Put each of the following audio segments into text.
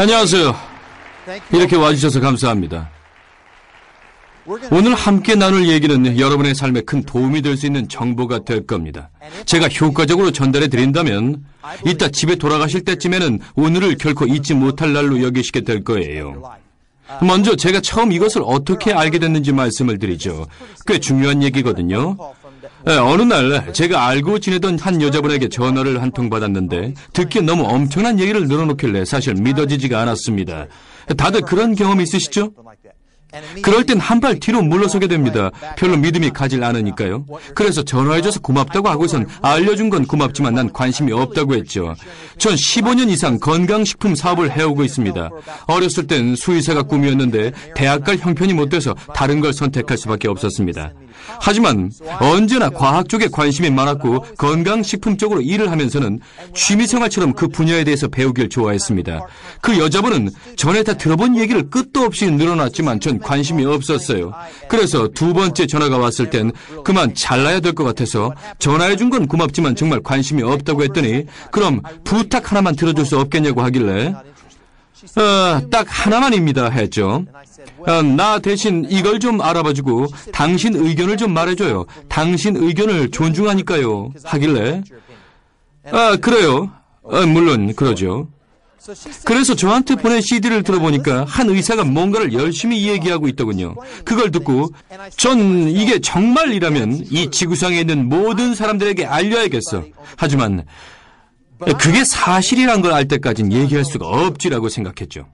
안녕하세요. 이렇게 와주셔서 감사합니다. 오늘 함께 나눌 얘기는 여러분의 삶에 큰 도움이 될 수 있는 정보가 될 겁니다. 제가 효과적으로 전달해 드린다면 이따 집에 돌아가실 때쯤에는 오늘을 결코 잊지 못할 날로 여기시게 될 거예요. 먼저 제가 처음 이것을 어떻게 알게 됐는지 말씀을 드리죠. 꽤 중요한 얘기거든요. 어느 날 제가 알고 지내던 한 여자분에게 전화를 한 통 받았는데 듣기에 너무 엄청난 얘기를 늘어놓길래 사실 믿어지지가 않았습니다. 다들 그런 경험 있으시죠? 그럴 땐 한 발 뒤로 물러서게 됩니다. 별로 믿음이 가질 않으니까요. 그래서 전화해줘서 고맙다고 하고선 알려준 건 고맙지만 난 관심이 없다고 했죠. 전 15년 이상 건강식품 사업을 해오고 있습니다. 어렸을 땐 수의사가 꿈이었는데 대학 갈 형편이 못 돼서 다른 걸 선택할 수밖에 없었습니다. 하지만 언제나 과학 쪽에 관심이 많았고 건강식품 쪽으로 일을 하면서는 취미생활처럼 그 분야에 대해서 배우길 좋아했습니다. 그 여자분은 전에 다 들어본 얘기를 끝도 없이 늘어놨지만 전 관심이 없었어요. 그래서 두 번째 전화가 왔을 땐 그만 잘라야 될 것 같아서 전화해준 건 고맙지만 정말 관심이 없다고 했더니 그럼 부탁 하나만 들어줄 수 없겠냐고 하길래 딱 하나만입니다 했죠. 나 대신 이걸 좀 알아봐주고 당신 의견을 좀 말해줘요. 당신 의견을 존중하니까요 하길래 그래요. 물론 그러죠. 그래서 저한테 보낸 CD를 들어보니까 한 의사가 뭔가를 열심히 얘기하고 있더군요. 그걸 듣고 전 이게 정말이라면 이 지구상에 있는 모든 사람들에게 알려야겠어. 하지만 그게 사실이란 걸 알 때까진 얘기할 수가 없지라고 생각했죠.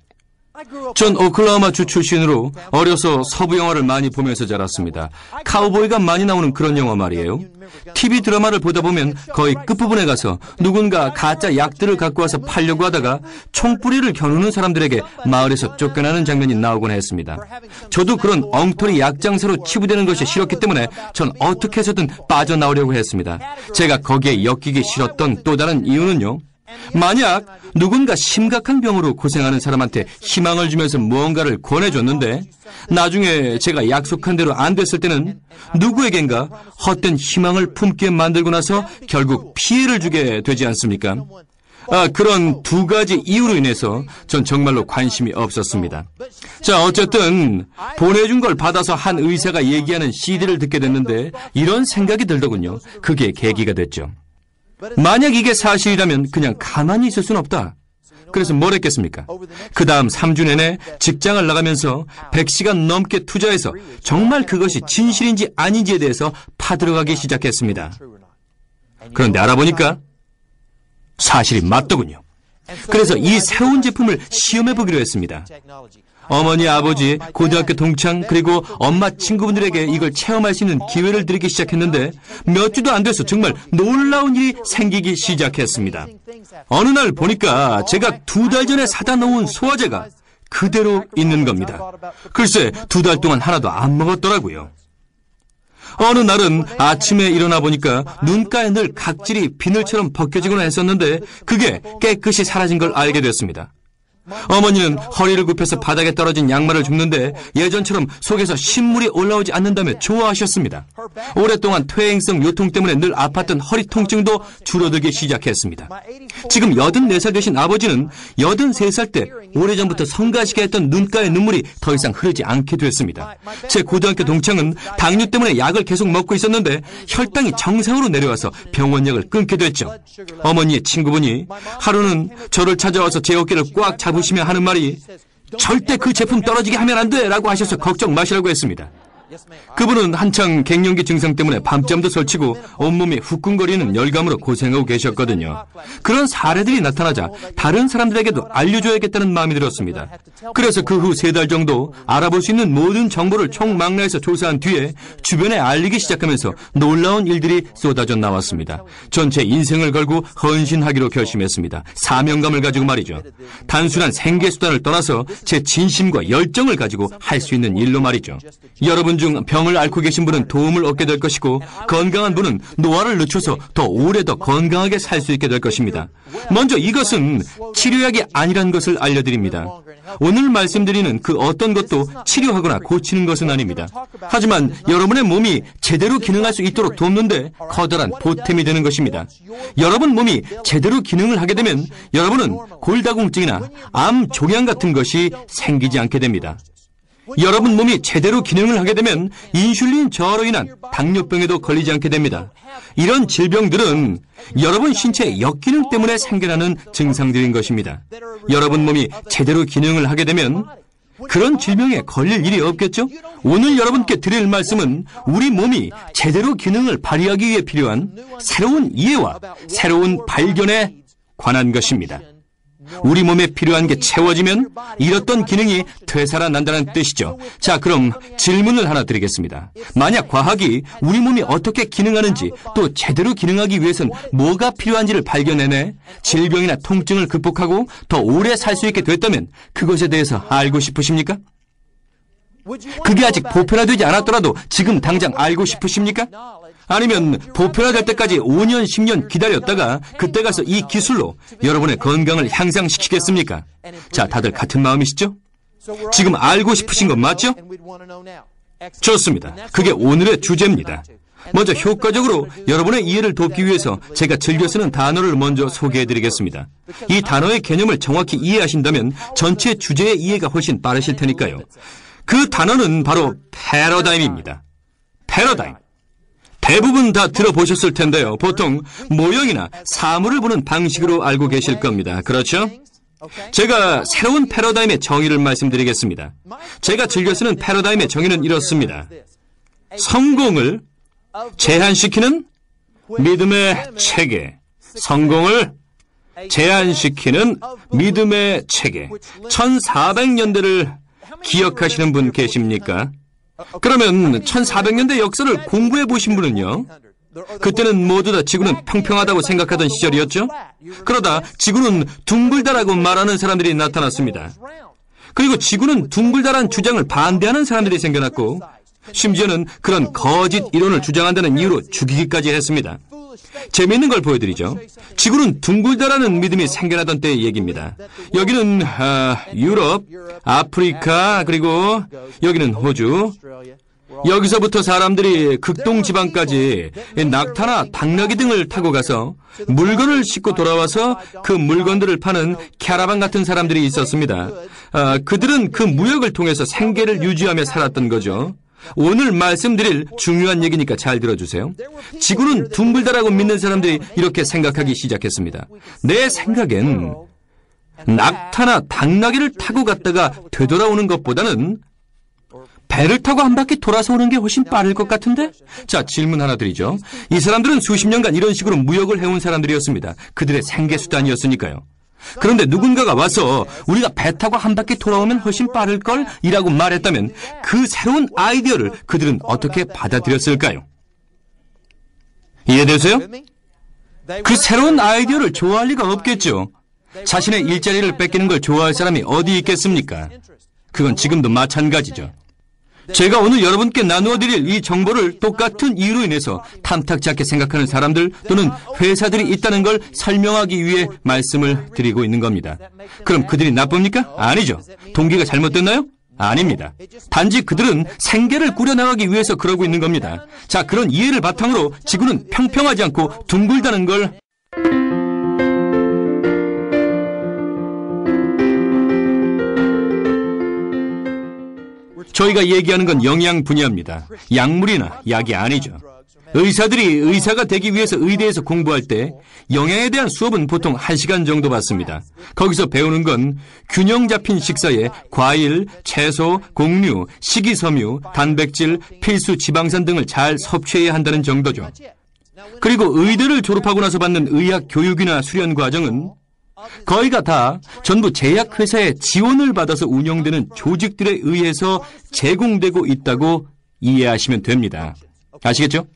전 오클라호마주 출신으로 어려서 서부 영화를 많이 보면서 자랐습니다. 카우보이가 많이 나오는 그런 영화 말이에요. TV 드라마를 보다 보면 거의 끝부분에 가서 누군가 가짜 약들을 갖고 와서 팔려고 하다가 총뿌리를 겨누는 사람들에게 마을에서 쫓겨나는 장면이 나오곤 했습니다. 저도 그런 엉터리 약장사로 치부되는 것이 싫었기 때문에 전 어떻게 해서든 빠져나오려고 했습니다. 제가 거기에 엮이기 싫었던 또 다른 이유는요. 만약 누군가 심각한 병으로 고생하는 사람한테 희망을 주면서 무언가를 권해줬는데 나중에 제가 약속한 대로 안 됐을 때는 누구에겐가 헛된 희망을 품게 만들고 나서 결국 피해를 주게 되지 않습니까? 그런 두 가지 이유로 인해서 전 정말로 관심이 없었습니다. 자, 어쨌든 보내준 걸 받아서 한 의사가 얘기하는 CD를 듣게 됐는데 이런 생각이 들더군요. 그게 계기가 됐죠. 만약 이게 사실이라면 그냥 가만히 있을 수는 없다. 그래서 뭘 했겠습니까? 그 다음 3주 내내 직장을 나가면서 100시간 넘게 투자해서 정말 그것이 진실인지 아닌지에 대해서 파들어가기 시작했습니다. 그런데 알아보니까 사실이 맞더군요. 그래서 이 새로운 제품을 시험해보기로 했습니다. 어머니, 아버지, 고등학교 동창, 그리고 엄마 친구분들에게 이걸 체험할 수 있는 기회를 드리기 시작했는데 몇 주도 안 돼서 정말 놀라운 일이 생기기 시작했습니다. 어느 날 보니까 제가 2달 전에 사다 놓은 소화제가 그대로 있는 겁니다. 글쎄, 2달 동안 하나도 안 먹었더라고요. 어느 날은 아침에 일어나 보니까 눈가에 늘 각질이 비늘처럼 벗겨지거나 했었는데 그게 깨끗이 사라진 걸 알게 됐습니다. 어머니는 허리를 굽혀서 바닥에 떨어진 양말을 줍는데 예전처럼 속에서 신물이 올라오지 않는다며 좋아하셨습니다. 오랫동안 퇴행성 요통 때문에 늘 아팠던 허리 통증도 줄어들기 시작했습니다. 지금 84살 되신 아버지는 83살 때 오래전부터 성가시게 했던 눈가의 눈물이 더 이상 흐르지 않게 됐습니다. 제 고등학교 동창은 당뇨 때문에 약을 계속 먹고 있었는데 혈당이 정상으로 내려와서 병원약을 끊게 됐죠. 어머니의 친구분이 하루는 저를 찾아와서 제 어깨를 꽉 잡으시며 하는 말이 절대 그 제품 떨어지게 하면 안 돼 라고 하셔서 걱정 마시라고 했습니다. 그분은 한창 갱년기 증상 때문에 밤잠도 설치고 온몸이 후끈거리는 열감으로 고생하고 계셨거든요. 그런 사례들이 나타나자 다른 사람들에게도 알려줘야겠다는 마음이 들었습니다. 그래서 그 후 3달 정도 알아볼 수 있는 모든 정보를 총망라해서 조사한 뒤에 주변에 알리기 시작하면서 놀라운 일들이 쏟아져 나왔습니다. 전 제 인생을 걸고 헌신하기로 결심했습니다. 사명감을 가지고 말이죠. 단순한 생계수단을 떠나서 제 진심과 열정을 가지고 할 수 있는 일로 말이죠. 여러분 여러분 중 병을 앓고 계신 분은 도움을 얻게 될 것이고 건강한 분은 노화를 늦춰서 더 오래 더 건강하게 살 수 있게 될 것입니다. 먼저 이것은 치료약이 아니란 것을 알려드립니다. 오늘 말씀드리는 그 어떤 것도 치료하거나 고치는 것은 아닙니다. 하지만 여러분의 몸이 제대로 기능할 수 있도록 돕는데 커다란 보탬이 되는 것입니다. 여러분 몸이 제대로 기능을 하게 되면 여러분은 골다공증이나 암 종양 같은 것이 생기지 않게 됩니다. 여러분 몸이 제대로 기능을 하게 되면 인슐린 저하로 인한 당뇨병에도 걸리지 않게 됩니다. 이런 질병들은 여러분 신체의 역기능 때문에 생겨나는 증상들인 것입니다. 여러분 몸이 제대로 기능을 하게 되면 그런 질병에 걸릴 일이 없겠죠? 오늘 여러분께 드릴 말씀은 우리 몸이 제대로 기능을 발휘하기 위해 필요한 새로운 이해와 새로운 발견에 관한 것입니다. 우리 몸에 필요한 게 채워지면 잃었던 기능이 되살아난다는 뜻이죠. 자, 그럼 질문을 하나 드리겠습니다. 만약 과학이 우리 몸이 어떻게 기능하는지 또 제대로 기능하기 위해선 뭐가 필요한지를 발견해내 질병이나 통증을 극복하고 더 오래 살 수 있게 됐다면 그것에 대해서 알고 싶으십니까? 그게 아직 보편화되지 않았더라도 지금 당장 알고 싶으십니까? 아니면 보편화될 때까지 5년, 10년 기다렸다가 그때 가서 이 기술로 여러분의 건강을 향상시키겠습니까? 자, 다들 같은 마음이시죠? 지금 알고 싶으신 건 맞죠? 좋습니다. 그게 오늘의 주제입니다. 먼저 효과적으로 여러분의 이해를 돕기 위해서 제가 즐겨 쓰는 단어를 먼저 소개해드리겠습니다. 이 단어의 개념을 정확히 이해하신다면 전체 주제의 이해가 훨씬 빠르실 테니까요. 그 단어는 바로 패러다임입니다. 패러다임. 대부분 다 들어보셨을 텐데요. 보통 모형이나 사물을 보는 방식으로 알고 계실 겁니다. 그렇죠? 제가 새로운 패러다임의 정의를 말씀드리겠습니다. 제가 즐겨 쓰는 패러다임의 정의는 이렇습니다. 성공을 제한시키는 믿음의 체계. 성공을 제한시키는 믿음의 체계. 1400년대를 기억하시는 분 계십니까? 그러면 1400년대 역사를 공부해 보신 분은요? 그때는 모두 다 지구는 평평하다고 생각하던 시절이었죠? 그러다 지구는 둥글다라고 말하는 사람들이 나타났습니다. 그리고 지구는 둥글다란 주장을 반대하는 사람들이 생겨났고 심지어는 그런 거짓 이론을 주장한다는 이유로 죽이기까지 했습니다. 재미있는 걸 보여드리죠. 지구는 둥글다라는 믿음이 생겨나던 때의 얘기입니다. 여기는 유럽, 아프리카, 그리고 여기는 호주. 여기서부터 사람들이 극동지방까지 낙타나 당나귀 등을 타고 가서 물건을 싣고 돌아와서 그 물건들을 파는 캐러반 같은 사람들이 있었습니다. 그들은 그 무역을 통해서 생계를 유지하며 살았던 거죠. 오늘 말씀드릴 중요한 얘기니까 잘 들어주세요. 지구는 둥글다라고 믿는 사람들이 이렇게 생각하기 시작했습니다. 내 생각엔 낙타나 당나귀를 타고 갔다가 되돌아오는 것보다는 배를 타고 한 바퀴 돌아서 오는 게 훨씬 빠를 것 같은데? 자, 질문 하나 드리죠. 이 사람들은 수십 년간 이런 식으로 무역을 해온 사람들이었습니다. 그들의 생계수단이었으니까요. 그런데 누군가가 와서 우리가 배 타고 한 바퀴 돌아오면 훨씬 빠를걸? 이라고 말했다면 그 새로운 아이디어를 그들은 어떻게 받아들였을까요? 이해되세요? 그 새로운 아이디어를 좋아할 리가 없겠죠. 자신의 일자리를 뺏기는 걸 좋아할 사람이 어디 있겠습니까? 그건 지금도 마찬가지죠. 제가 오늘 여러분께 나누어 드릴 이 정보를 똑같은 이유로 인해서 탐탁지 않게 생각하는 사람들 또는 회사들이 있다는 걸 설명하기 위해 말씀을 드리고 있는 겁니다. 그럼 그들이 나쁩니까? 아니죠. 동기가 잘못됐나요? 아닙니다. 단지 그들은 생계를 꾸려나가기 위해서 그러고 있는 겁니다. 자, 그런 이해를 바탕으로 지구는 평평하지 않고 둥글다는 걸 저희가 얘기하는 건 영양 분야입니다. 약물이나 약이 아니죠. 의사들이 의사가 되기 위해서 의대에서 공부할 때 영양에 대한 수업은 보통 1시간 정도 받습니다. 거기서 배우는 건 균형 잡힌 식사에 과일, 채소, 곡류, 식이섬유, 단백질, 필수 지방산 등을 잘 섭취해야 한다는 정도죠. 그리고 의대를 졸업하고 나서 받는 의학 교육이나 수련 과정은 거의가 다 전부 제약회사의 지원을 받아서 운영되는 조직들에 의해서 제공되고 있다고 이해하시면 됩니다. 아시겠죠?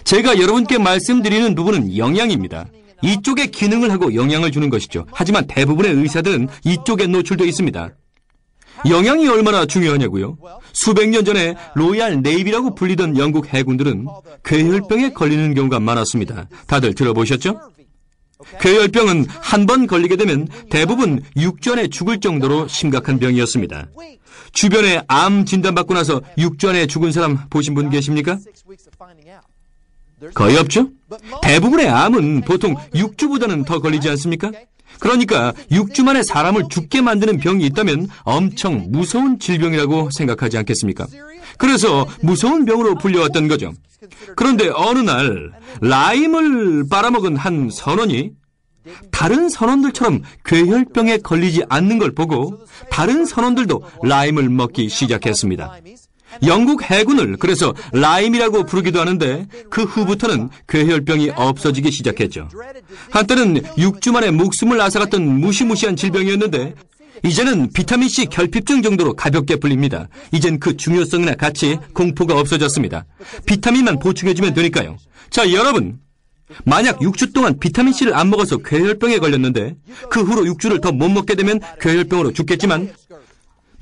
제가 여러분께 말씀드리는 부분은 영양입니다. 이쪽에 기능을 하고 영양을 주는 것이죠. 하지만 대부분의 의사들은 이쪽에 노출되어 있습니다. 영양이 얼마나 중요하냐고요? 수백 년 전에 로얄 네이비라고 불리던 영국 해군들은 괴혈병에 걸리는 경우가 많았습니다. 다들 들어보셨죠? 괴혈병은 한 번 걸리게 되면 대부분 6주 안에 죽을 정도로 심각한 병이었습니다. 주변에 암 진단받고 나서 6주 안에 죽은 사람 보신 분 계십니까? 거의 없죠? 대부분의 암은 보통 6주보다는 더 걸리지 않습니까? 그러니까 6주 만에 사람을 죽게 만드는 병이 있다면 엄청 무서운 질병이라고 생각하지 않겠습니까? 그래서 무서운 병으로 불려왔던 거죠. 그런데 어느 날 라임을 빨아먹은 한 선원이 다른 선원들처럼 괴혈병에 걸리지 않는 걸 보고 다른 선원들도 라임을 먹기 시작했습니다. 영국 해군을 그래서 라임이라고 부르기도 하는데 그 후부터는 괴혈병이 없어지기 시작했죠. 한때는 6주 만에 목숨을 앗아갔던 무시무시한 질병이었는데 이제는 비타민C 결핍증 정도로 가볍게 불립니다. 이젠 그 중요성이나 같이 공포가 없어졌습니다. 비타민만 보충해주면 되니까요. 자, 여러분, 만약 6주 동안 비타민C를 안 먹어서 괴혈병에 걸렸는데 그 후로 6주를 더 못 먹게 되면 괴혈병으로 죽겠지만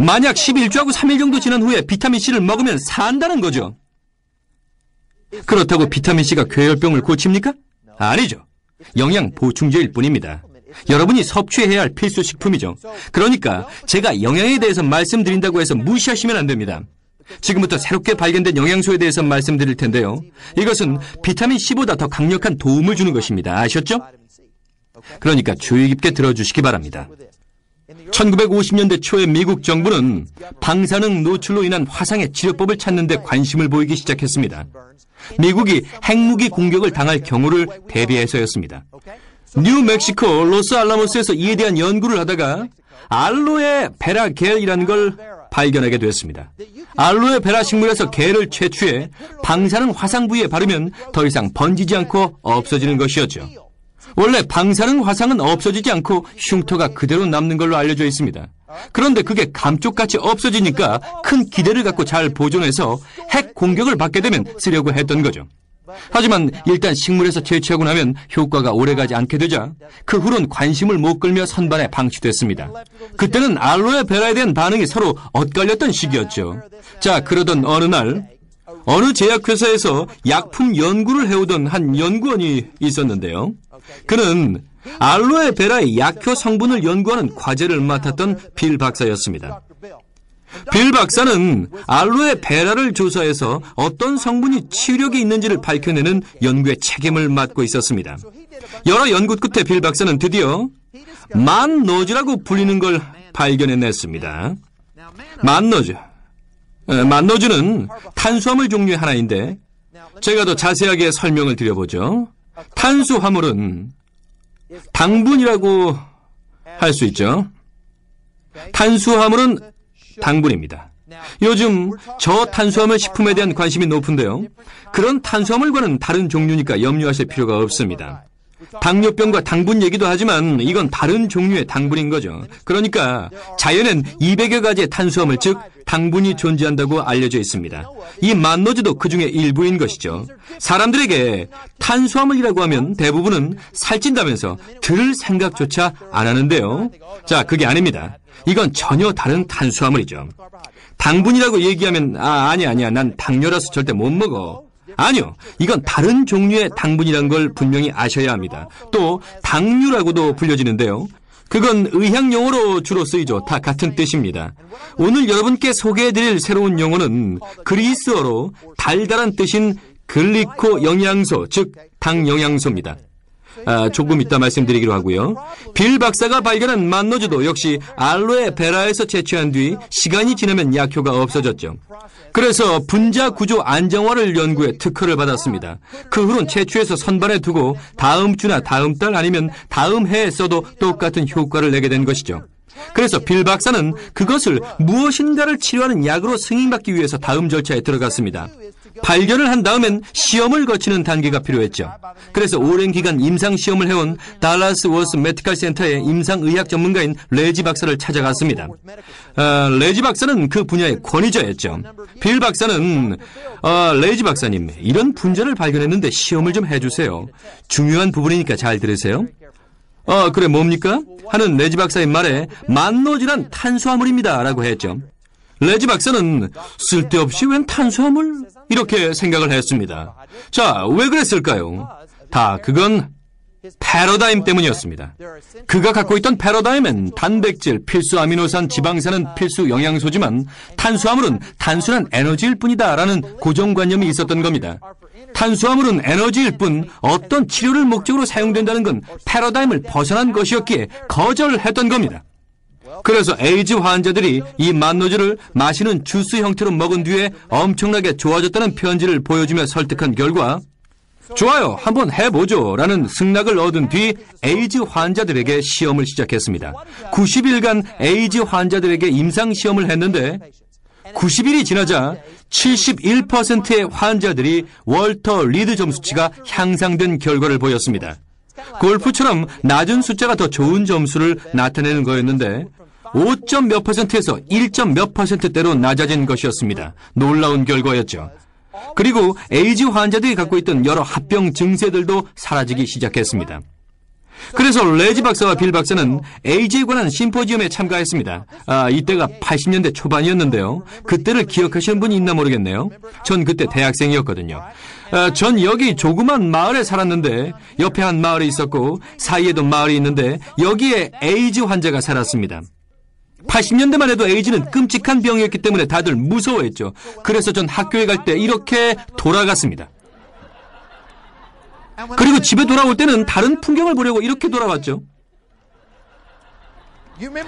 만약 11주하고 3일 정도 지난 후에 비타민C를 먹으면 산다는 거죠. 그렇다고 비타민C가 괴혈병을 고칩니까? 아니죠. 영양 보충제일 뿐입니다. 여러분이 섭취해야 할 필수 식품이죠. 그러니까 제가 영양에 대해서 말씀드린다고 해서 무시하시면 안 됩니다. 지금부터 새롭게 발견된 영양소에 대해서 말씀드릴 텐데요. 이것은 비타민C보다 더 강력한 도움을 주는 것입니다. 아셨죠? 그러니까 주의 깊게 들어주시기 바랍니다. 1950년대 초에 미국 정부는 방사능 노출로 인한 화상의 치료법을 찾는 데 관심을 보이기 시작했습니다. 미국이 핵무기 공격을 당할 경우를 대비해서였습니다. 뉴멕시코 로스알라모스에서 이에 대한 연구를 하다가 알로에 베라 겔이라는 걸 발견하게 됐습니다. 알로에 베라 식물에서 겔을 채취해 방사능 화상 부위에 바르면 더 이상 번지지 않고 없어지는 것이었죠. 원래 방사능 화상은 없어지지 않고 흉터가 그대로 남는 걸로 알려져 있습니다. 그런데 그게 감쪽같이 없어지니까 큰 기대를 갖고 잘 보존해서 핵 공격을 받게 되면 쓰려고 했던 거죠. 하지만 일단 식물에서 채취하고 나면 효과가 오래가지 않게 되자 그 후론 관심을 못 끌며 선반에 방치됐습니다. 그때는 알로에 베라에 대한 반응이 서로 엇갈렸던 시기였죠. 자, 그러던 어느 날 어느 제약회사에서 약품 연구를 해오던 한 연구원이 있었는데요. 그는 알로에 베라의 약효 성분을 연구하는 과제를 맡았던 빌 박사였습니다. 빌 박사는 알로에 베라를 조사해서 어떤 성분이 치료력이 있는지를 밝혀내는 연구의 책임을 맡고 있었습니다. 여러 연구 끝에 빌 박사는 드디어 만노즈라고 불리는 걸 발견해냈습니다. 만노즈는 탄수화물 종류의 하나인데 제가 더 자세하게 설명을 드려보죠. 탄수화물은 당분이라고 할 수 있죠. 탄수화물은 당분입니다. 요즘 저탄수화물 식품에 대한 관심이 높은데요. 그런 탄수화물과는 다른 종류니까 염려하실 필요가 없습니다. 당뇨병과 당분 얘기도 하지만 이건 다른 종류의 당분인 거죠. 그러니까 자연엔 200여 가지의 탄수화물, 즉 당분이 존재한다고 알려져 있습니다. 이 만노즈도 그 중에 일부인 것이죠. 사람들에게 탄수화물이라고 하면 대부분은 살찐다면서 들을 생각조차 안 하는데요. 자, 그게 아닙니다. 이건 전혀 다른 탄수화물이죠. 당분이라고 얘기하면 아니야 난 당뇨라서 절대 못 먹어. 아니요, 이건 다른 종류의 당분이란 걸 분명히 아셔야 합니다. 또 당류라고도 불려지는데요. 그건 의학용어로 주로 쓰이죠. 다 같은 뜻입니다. 오늘 여러분께 소개해드릴 새로운 용어는 그리스어로 달달한 뜻인 글리코 영양소, 즉 당영양소입니다. 조금 이따 말씀드리기로 하고요. 빌 박사가 발견한 만노즈도 역시 알로에 베라에서 채취한 뒤 시간이 지나면 약효가 없어졌죠. 그래서 분자 구조 안정화를 연구해 특허를 받았습니다. 그 후론 채취해서 선반에 두고 다음 주나 다음 달 아니면 다음 해에 써도 똑같은 효과를 내게 된 것이죠. 그래서 빌 박사는 그것을 무엇인가를 치료하는 약으로 승인받기 위해서 다음 절차에 들어갔습니다. 발견을 한 다음엔 시험을 거치는 단계가 필요했죠. 그래서 오랜 기간 임상시험을 해온 달라스 워스 메디컬 센터의 임상의학 전문가인 레지 박사를 찾아갔습니다. 레지 박사는 그 분야의 권위자였죠. 빌 박사는 레지 박사님, 이런 분자를 발견했는데 시험을 좀 해주세요. 중요한 부분이니까 잘 들으세요. 그래 뭡니까? 하는 레지 박사의 말에 만노즈란 탄수화물입니다 라고 했죠. 레지 박사는 쓸데없이 웬 탄수화물? 이렇게 생각을 했습니다. 자, 왜 그랬을까요? 그건 패러다임 때문이었습니다. 그가 갖고 있던 패러다임엔 단백질, 필수 아미노산, 지방산은 필수 영양소지만 탄수화물은 단순한 에너지일 뿐이다라는 고정관념이 있었던 겁니다. 탄수화물은 에너지일 뿐 어떤 치료를 목적으로 사용된다는 건 패러다임을 벗어난 것이었기에 거절했던 겁니다. 그래서 에이즈 환자들이 이 만노즈를 마시는 주스 형태로 먹은 뒤에 엄청나게 좋아졌다는 편지를 보여주며 설득한 결과 좋아요, 한번 해보죠 라는 승낙을 얻은 뒤 에이즈 환자들에게 시험을 시작했습니다. 90일간 에이즈 환자들에게 임상시험을 했는데 90일이 지나자 71%의 환자들이 월터 리드 점수치가 향상된 결과를 보였습니다. 골프처럼 낮은 숫자가 더 좋은 점수를 나타내는 거였는데 5점 몇 %에서 1점 몇 %대로 낮아진 것이었습니다. 놀라운 결과였죠. 그리고 에이즈 환자들이 갖고 있던 여러 합병 증세들도 사라지기 시작했습니다. 그래서 레지 박사와 빌 박사는 에이즈에 관한 심포지엄에 참가했습니다. 이때가 80년대 초반이었는데요. 그때를 기억하시는 분이 있나 모르겠네요. 전 그때 대학생이었거든요. 전 여기 조그만 마을에 살았는데 옆에 한 마을이 있었고 사이에도 마을이 있는데 여기에 에이즈 환자가 살았습니다. 80년대만 해도 에이즈는 끔찍한 병이었기 때문에 다들 무서워했죠. 그래서 전 학교에 갈 때 이렇게 돌아갔습니다. 그리고 집에 돌아올 때는 다른 풍경을 보려고 이렇게 돌아왔죠.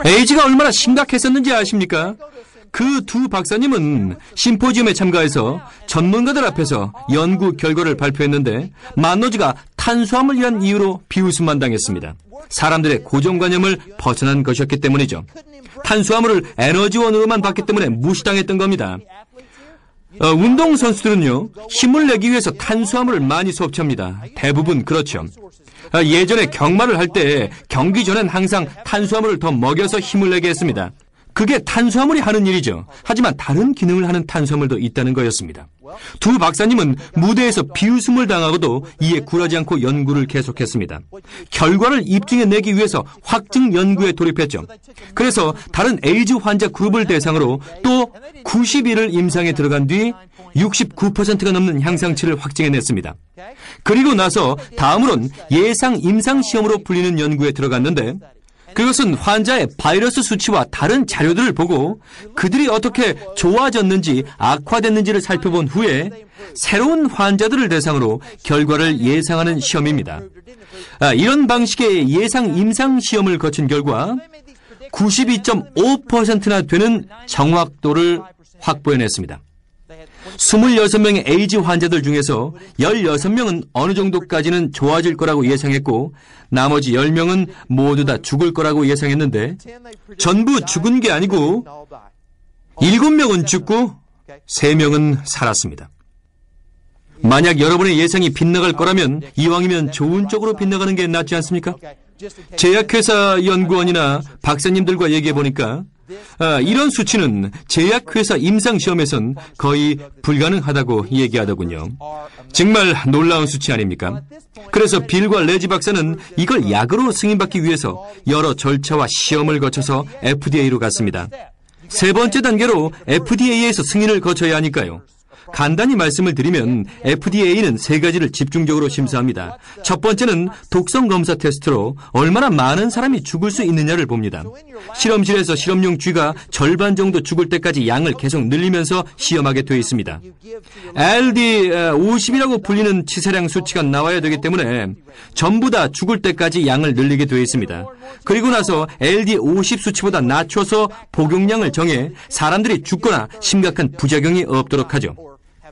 에이즈가 얼마나 심각했었는지 아십니까? 그 두 박사님은 심포지엄에 참가해서 전문가들 앞에서 연구 결과를 발표했는데 만노즈가 탄수화물이란 이유로 비웃음만 당했습니다. 사람들의 고정관념을 벗어난 것이었기 때문이죠. 탄수화물을 에너지원으로만 봤기 때문에 무시당했던 겁니다. 운동선수들은요, 힘을 내기 위해서 탄수화물을 많이 섭취합니다. 대부분 그렇죠. 예전에 경마를 할 때 경기 전엔 항상 탄수화물을 더 먹여서 힘을 내게 했습니다. 그게 탄수화물이 하는 일이죠. 하지만 다른 기능을 하는 탄수화물도 있다는 거였습니다. 두 박사님은 무대에서 비웃음을 당하고도 이에 굴하지 않고 연구를 계속했습니다. 결과를 입증해내기 위해서 확증 연구에 돌입했죠. 그래서 다른 에이즈 환자 그룹을 대상으로 또 90일을 임상에 들어간 뒤 69%가 넘는 향상치를 확증해냈습니다. 그리고 나서 다음으론 예상 임상시험으로 불리는 연구에 들어갔는데 그것은 환자의 바이러스 수치와 다른 자료들을 보고 그들이 어떻게 좋아졌는지 악화됐는지를 살펴본 후에 새로운 환자들을 대상으로 결과를 예상하는 시험입니다. 이런 방식의 예상 임상 시험을 거친 결과 92.5%나 되는 정확도를 확보해냈습니다. 26명의 에이즈 환자들 중에서 16명은 어느 정도까지는 좋아질 거라고 예상했고 나머지 10명은 모두 다 죽을 거라고 예상했는데 전부 죽은 게 아니고 7명은 죽고 3명은 살았습니다. 만약 여러분의 예상이 빗나갈 거라면 이왕이면 좋은 쪽으로 빗나가는 게 낫지 않습니까? 제약회사 연구원이나 박사님들과 얘기해보니까 이런 수치는 제약회사 임상시험에선 거의 불가능하다고 얘기하더군요. 정말 놀라운 수치 아닙니까? 그래서 빌과 레지 박사는 이걸 약으로 승인받기 위해서 여러 절차와 시험을 거쳐서 FDA로 갔습니다. 세 번째 단계로 FDA에서 승인을 거쳐야 하니까요. 간단히 말씀을 드리면 FDA는 세 가지를 집중적으로 심사합니다. 첫 번째는 독성 검사 테스트로 얼마나 많은 사람이 죽을 수 있느냐를 봅니다. 실험실에서 실험용 쥐가 절반 정도 죽을 때까지 양을 계속 늘리면서 시험하게 되어 있습니다. LD50이라고 불리는 치사량 수치가 나와야 되기 때문에 전부 다 죽을 때까지 양을 늘리게 되어 있습니다. 그리고 나서 LD50 수치보다 낮춰서 복용량을 정해 사람들이 죽거나 심각한 부작용이 없도록 하죠.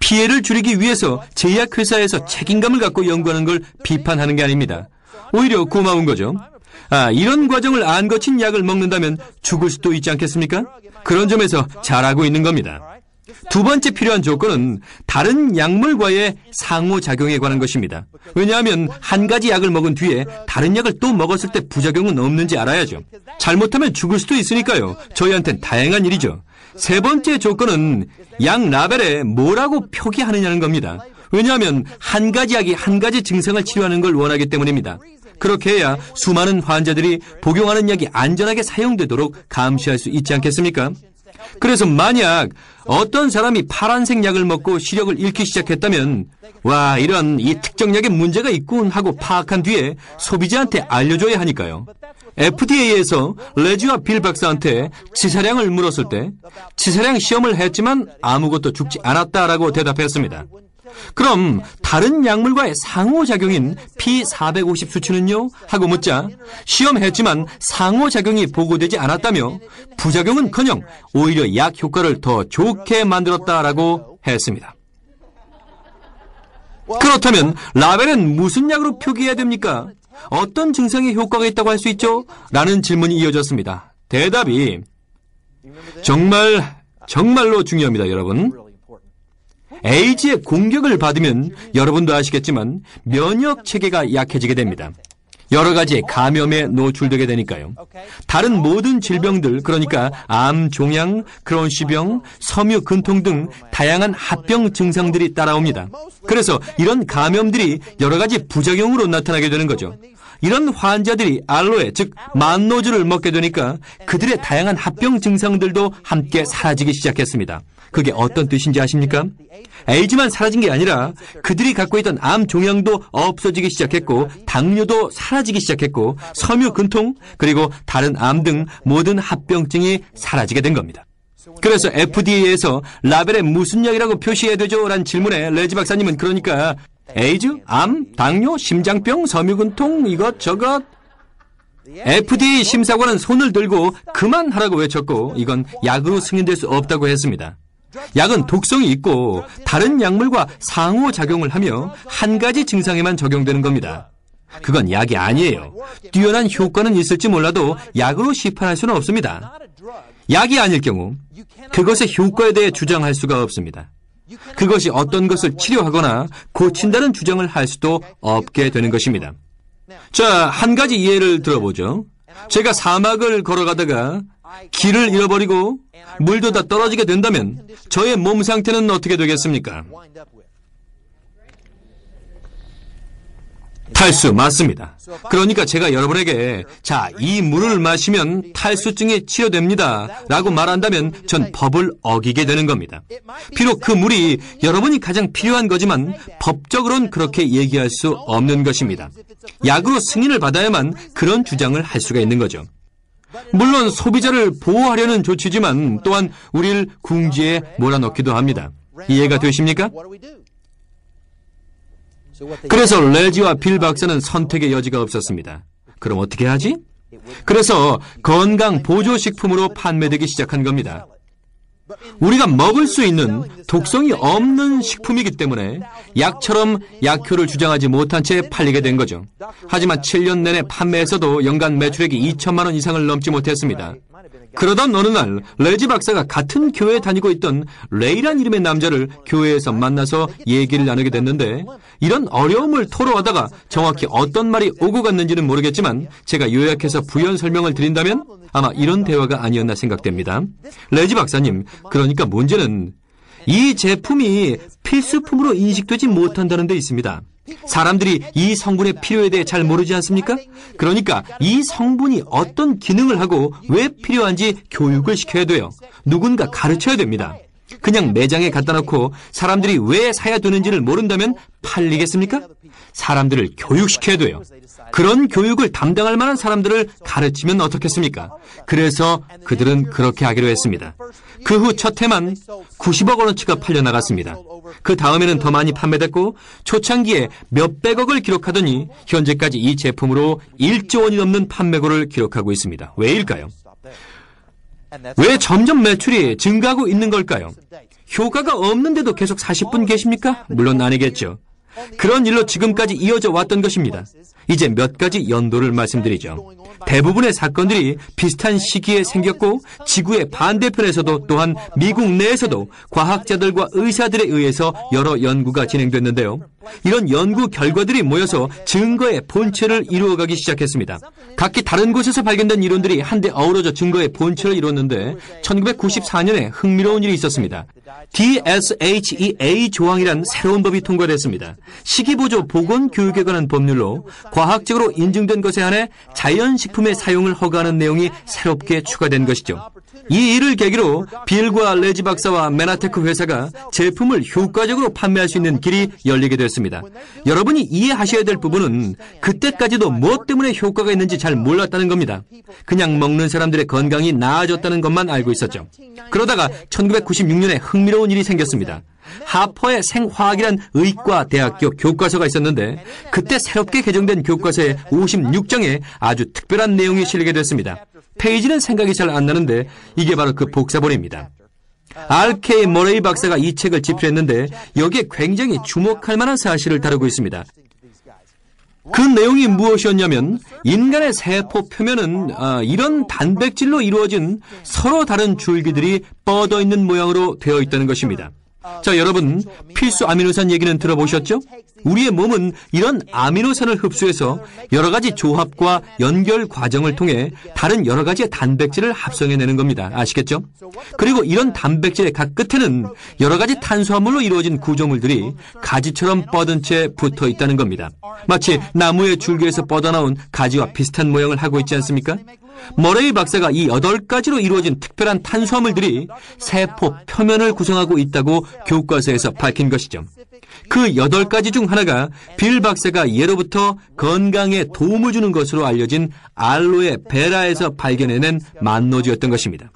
피해를 줄이기 위해서 제약회사에서 책임감을 갖고 연구하는 걸 비판하는 게 아닙니다. 오히려 고마운 거죠. 이런 과정을 안 거친 약을 먹는다면 죽을 수도 있지 않겠습니까? 그런 점에서 잘하고 있는 겁니다. 두 번째 필요한 조건은 다른 약물과의 상호작용에 관한 것입니다. 왜냐하면 한 가지 약을 먹은 뒤에 다른 약을 또 먹었을 때 부작용은 없는지 알아야죠. 잘못하면 죽을 수도 있으니까요. 저희한텐 다행한 일이죠. 세 번째 조건은 약 라벨에 뭐라고 표기하느냐는 겁니다. 왜냐하면 한 가지 약이 한 가지 증상을 치료하는 걸 원하기 때문입니다. 그렇게 해야 수많은 환자들이 복용하는 약이 안전하게 사용되도록 감시할 수 있지 않겠습니까? 그래서 만약 어떤 사람이 파란색 약을 먹고 시력을 잃기 시작했다면 와, 이 특정 약에 문제가 있군 하고 파악한 뒤에 소비자한테 알려줘야 하니까요. FDA에서 레지와 빌 박사한테 치사량을 물었을 때 치사량 시험을 했지만 아무것도 죽지 않았다라고 대답했습니다. 그럼 다른 약물과의 상호작용인 P450 수치는요? 하고 묻자 시험했지만 상호작용이 보고되지 않았다며 부작용은커녕 오히려 약 효과를 더 좋게 만들었다라고 했습니다. 그렇다면 라벨은 무슨 약으로 표기해야 됩니까? 어떤 증상에 효과가 있다고 할 수 있죠? 라는 질문이 이어졌습니다. 대답이 정말로 중요합니다, 여러분. 에이즈의 공격을 받으면 여러분도 아시겠지만 면역 체계가 약해지게 됩니다. 여러 가지의 감염에 노출되게 되니까요. 다른 모든 질병들, 그러니까 암, 종양, 크론시병, 섬유 근통 등 다양한 합병 증상들이 따라옵니다. 그래서 이런 감염들이 여러 가지 부작용으로 나타나게 되는 거죠. 이런 환자들이 알로에, 즉 만노주를 먹게 되니까 그들의 다양한 합병 증상들도 함께 사라지기 시작했습니다. 그게 어떤 뜻인지 아십니까? 에이즈만 사라진 게 아니라 그들이 갖고 있던 암 종양도 없어지기 시작했고 당뇨도 사라지기 시작했고 섬유 근통 그리고 다른 암 등 모든 합병증이 사라지게 된 겁니다. 그래서 FDA에서 라벨에 무슨 약이라고 표시해야 되죠? 라는 질문에 레지 박사님은 그러니까 에이즈, 암, 당뇨, 심장병, 섬유근통 이것저것 FDA 심사관은 손을 들고 그만하라고 외쳤고 이건 약으로 승인될 수 없다고 했습니다. 약은 독성이 있고 다른 약물과 상호작용을 하며 한 가지 증상에만 적용되는 겁니다. 그건 약이 아니에요. 뛰어난 효과는 있을지 몰라도 약으로 시판할 수는 없습니다. 약이 아닐 경우 그것의 효과에 대해 주장할 수가 없습니다. 그것이 어떤 것을 치료하거나 고친다는 주장을 할 수도 없게 되는 것입니다. 자, 한 가지 예를 들어보죠. 제가 사막을 걸어가다가 길을 잃어버리고 물도 다 떨어지게 된다면 저의 몸 상태는 어떻게 되겠습니까? 탈수, 맞습니다. 그러니까 제가 여러분에게 자, 이 물을 마시면 탈수증이 치료됩니다 라고 말한다면 전 법을 어기게 되는 겁니다. 비록 그 물이 여러분이 가장 필요한 거지만 법적으로는 그렇게 얘기할 수 없는 것입니다. 약으로 승인을 받아야만 그런 주장을 할 수가 있는 거죠. 물론 소비자를 보호하려는 조치지만 또한 우리를 궁지에 몰아넣기도 합니다. 이해가 되십니까? 그래서 레지와 빌 박사는 선택의 여지가 없었습니다. 그럼 어떻게 하지? 그래서 건강 보조식품으로 판매되기 시작한 겁니다. 우리가 먹을 수 있는 독성이 없는 식품이기 때문에 약처럼 약효를 주장하지 못한 채 팔리게 된 거죠. 하지만 7년 내내 판매에서도 연간 매출액이 2천만 원 이상을 넘지 못했습니다. 그러던 어느 날 레지 박사가 같은 교회에 다니고 있던 레이란 이름의 남자를 교회에서 만나서 얘기를 나누게 됐는데 이런 어려움을 토로하다가 정확히 어떤 말이 오고 갔는지는 모르겠지만 제가 요약해서 부연 설명을 드린다면 아마 이런 대화가 아니었나 생각됩니다. 레지 박사님, 그러니까 문제는 이 제품이 필수품으로 인식되지 못한다는 데 있습니다. 사람들이 이 성분의 필요에 대해 잘 모르지 않습니까? 그러니까 이 성분이 어떤 기능을 하고 왜 필요한지 교육을 시켜야 돼요. 누군가 가르쳐야 됩니다. 그냥 매장에 갖다 놓고 사람들이 왜 사야 되는지를 모른다면 팔리겠습니까? 사람들을 교육시켜야 돼요. 그런 교육을 담당할 만한 사람들을 가르치면 어떻겠습니까? 그래서 그들은 그렇게 하기로 했습니다. 그 후 첫 해만 90억 원어치가 팔려나갔습니다. 그 다음에는 더 많이 판매됐고 초창기에 몇백억을 기록하더니 현재까지 이 제품으로 1조 원이 넘는 판매고를 기록하고 있습니다. 왜일까요? 왜 점점 매출이 증가하고 있는 걸까요? 효과가 없는데도 계속 40분 계십니까? 물론 아니겠죠. 그런 일로 지금까지 이어져 왔던 것입니다. 이제 몇 가지 연도를 말씀드리죠. 대부분의 사건들이 비슷한 시기에 생겼고 지구의 반대편에서도 또한 미국 내에서도 과학자들과 의사들에 의해서 여러 연구가 진행됐는데요. 이런 연구 결과들이 모여서 증거의 본체를 이루어가기 시작했습니다. 각기 다른 곳에서 발견된 이론들이 한데 어우러져 증거의 본체를 이뤘는데 1994년에 흥미로운 일이 있었습니다. DSHEA 조항이란 새로운 법이 통과됐습니다. 식이보조 보건교육에 관한 법률로 과학적으로 인증된 것에 한해 자연식품의 사용을 허가하는 내용이 새롭게 추가된 것이죠. 이 일을 계기로 빌과 레지 박사와 메나테크 회사가 제품을 효과적으로 판매할 수 있는 길이 열리게 됐습니다. 여러분이 이해하셔야 될 부분은 그때까지도 무엇 때문에 효과가 있는지 잘 몰랐다는 겁니다. 그냥 먹는 사람들의 건강이 나아졌다는 것만 알고 있었죠. 그러다가 1996년에 흥미로운 일이 생겼습니다. 하퍼의 생화학이란 의과 대학교 교과서가 있었는데 그때 새롭게 개정된 교과서의 56장에 아주 특별한 내용이 실리게 됐습니다. 페이지는 생각이 잘 안 나는데 이게 바로 그 복사본입니다. R.K. 머레이 박사가 이 책을 집필했는데 여기에 굉장히 주목할 만한 사실을 다루고 있습니다. 그 내용이 무엇이었냐면 인간의 세포 표면은 이런 단백질로 이루어진 서로 다른 줄기들이 뻗어있는 모양으로 되어 있다는 것입니다. 자, 여러분 필수 아미노산 얘기는 들어보셨죠? 우리의 몸은 이런 아미노산을 흡수해서 여러 가지 조합과 연결 과정을 통해 다른 여러 가지의 단백질을 합성해내는 겁니다. 아시겠죠? 그리고 이런 단백질의 각 끝에는 여러 가지 탄수화물로 이루어진 구조물들이 가지처럼 뻗은 채 붙어 있다는 겁니다. 마치 나무의 줄기에서 뻗어나온 가지와 비슷한 모양을 하고 있지 않습니까? 머레이 박사가 이 8가지로 이루어진 특별한 탄수화물들이 세포 표면을 구성하고 있다고 교과서에서 밝힌 것이죠. 그 8가지 중 하나가 빌 박사가 예로부터 건강에 도움을 주는 것으로 알려진 알로에 베라에서 발견해낸 만노지였던 것입니다.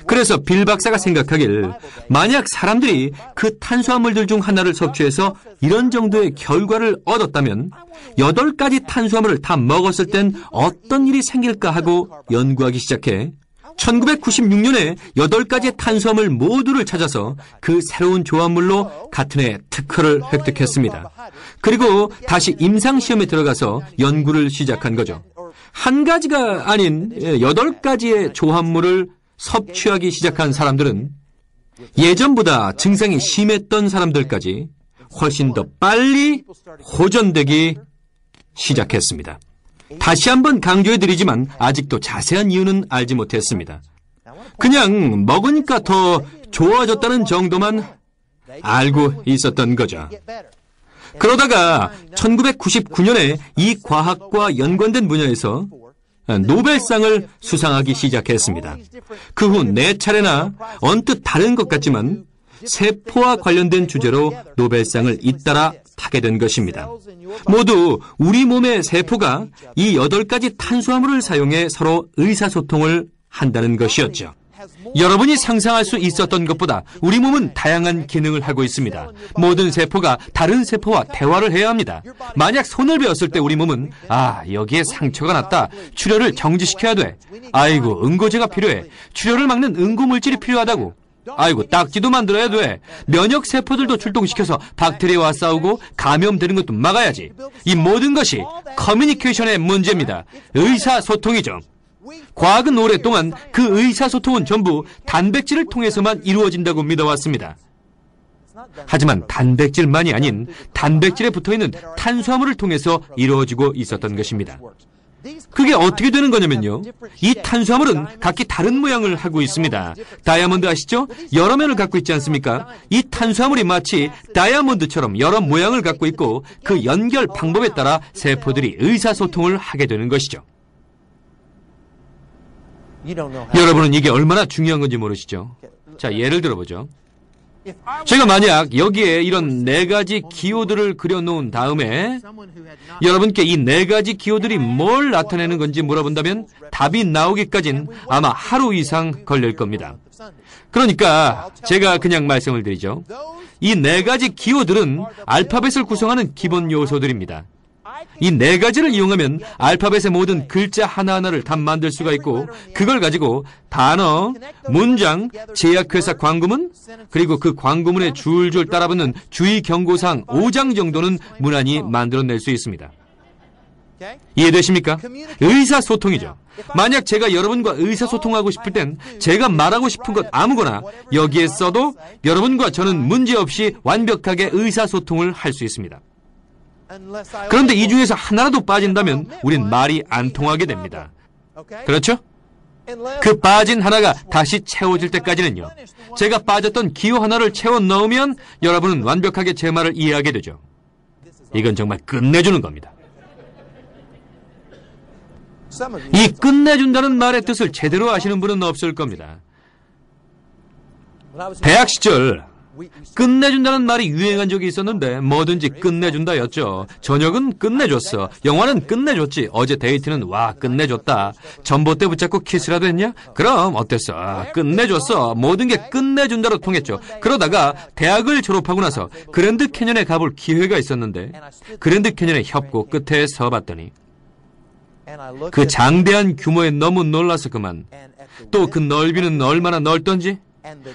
그래서 빌 박사가 생각하길 만약 사람들이 그 탄수화물들 중 하나를 섭취해서 이런 정도의 결과를 얻었다면 8가지 탄수화물을 다 먹었을 땐 어떤 일이 생길까 하고 연구하기 시작해 1996년에 8가지의 탄수화물 모두를 찾아서 그 새로운 조합물로 같은 해 특허를 획득했습니다. 그리고 다시 임상시험에 들어가서 연구를 시작한 거죠. 한 가지가 아닌 8가지의 조합물을 섭취하기 시작한 사람들은 예전보다 증상이 심했던 사람들까지 훨씬 더 빨리 호전되기 시작했습니다. 다시 한번 강조해드리지만 아직도 자세한 이유는 알지 못했습니다. 그냥 먹으니까 더 좋아졌다는 정도만 알고 있었던 거죠. 그러다가 1999년에 이 과학과 연관된 분야에서 노벨상을 수상하기 시작했습니다. 그 후 4차례나 언뜻 다른 것 같지만 세포와 관련된 주제로 노벨상을 잇따라 타게 된 것입니다. 모두 우리 몸의 세포가 이 8가지 탄수화물을 사용해 서로 의사소통을 한다는 것이었죠. 여러분이 상상할 수 있었던 것보다 우리 몸은 다양한 기능을 하고 있습니다. 모든 세포가 다른 세포와 대화를 해야 합니다. 만약 손을 베었을 때 우리 몸은 여기에 상처가 났다. 출혈을 정지시켜야 돼. 아이고, 응고제가 필요해. 출혈을 막는 응고물질이 필요하다고. 아이고, 딱지도 만들어야 돼. 면역 세포들도 출동시켜서 박테리아와 싸우고 감염되는 것도 막아야지. 이 모든 것이 커뮤니케이션의 문제입니다. 의사소통이죠. 과학은 오랫동안 그 의사소통은 전부 단백질을 통해서만 이루어진다고 믿어왔습니다. 하지만 단백질만이 아닌 단백질에 붙어있는 탄수화물을 통해서 이루어지고 있었던 것입니다. 그게 어떻게 되는 거냐면요. 이 탄수화물은 각기 다른 모양을 하고 있습니다. 다이아몬드 아시죠? 여러 면을 갖고 있지 않습니까? 이 탄수화물이 마치 다이아몬드처럼 여러 모양을 갖고 있고 그 연결 방법에 따라 세포들이 의사소통을 하게 되는 것이죠. 여러분은 이게 얼마나 중요한 건지 모르시죠? 자, 예를 들어보죠. 제가 만약 여기에 이런 4가지 기호들을 그려놓은 다음에 여러분께 이 4가지 기호들이 뭘 나타내는 건지 물어본다면 답이 나오기까진 아마 하루 이상 걸릴 겁니다. 그러니까 제가 그냥 말씀을 드리죠. 이 4가지 기호들은 알파벳을 구성하는 기본 요소들입니다. 이 4가지를 이용하면 알파벳의 모든 글자 하나하나를 다 만들 수가 있고 그걸 가지고 단어, 문장, 제약회사 광고문, 그리고 그 광고문에 줄줄 따라붙는 주의 경고사항 5장 정도는 무난히 만들어낼 수 있습니다. 이해되십니까? 의사소통이죠. 만약 제가 여러분과 의사소통하고 싶을 땐 제가 말하고 싶은 것 아무거나 여기에 써도 여러분과 저는 문제없이 완벽하게 의사소통을 할 수 있습니다. 그런데 이 중에서 하나라도 빠진다면 우린 말이 안 통하게 됩니다. 그렇죠? 그 빠진 하나가 다시 채워질 때까지는요. 제가 빠졌던 기호 하나를 채워 넣으면 여러분은 완벽하게 제 말을 이해하게 되죠. 이건 정말 끝내주는 겁니다. 이 끝내준다는 말의 뜻을 제대로 아시는 분은 없을 겁니다. 대학 시절 끝내준다는 말이 유행한 적이 있었는데 뭐든지 끝내준다였죠. 저녁은 끝내줬어. 영화는 끝내줬지. 어제 데이트는 와 끝내줬다. 전봇대 붙잡고 키스라도 했냐? 그럼 어땠어? 끝내줬어. 모든 게 끝내준다로 통했죠. 그러다가 대학을 졸업하고 나서 그랜드 캐년에 가볼 기회가 있었는데 그랜드 캐년의 협곡 끝에 서봤더니 그 장대한 규모에 너무 놀라서 그만. 또 그 넓이는 얼마나 넓던지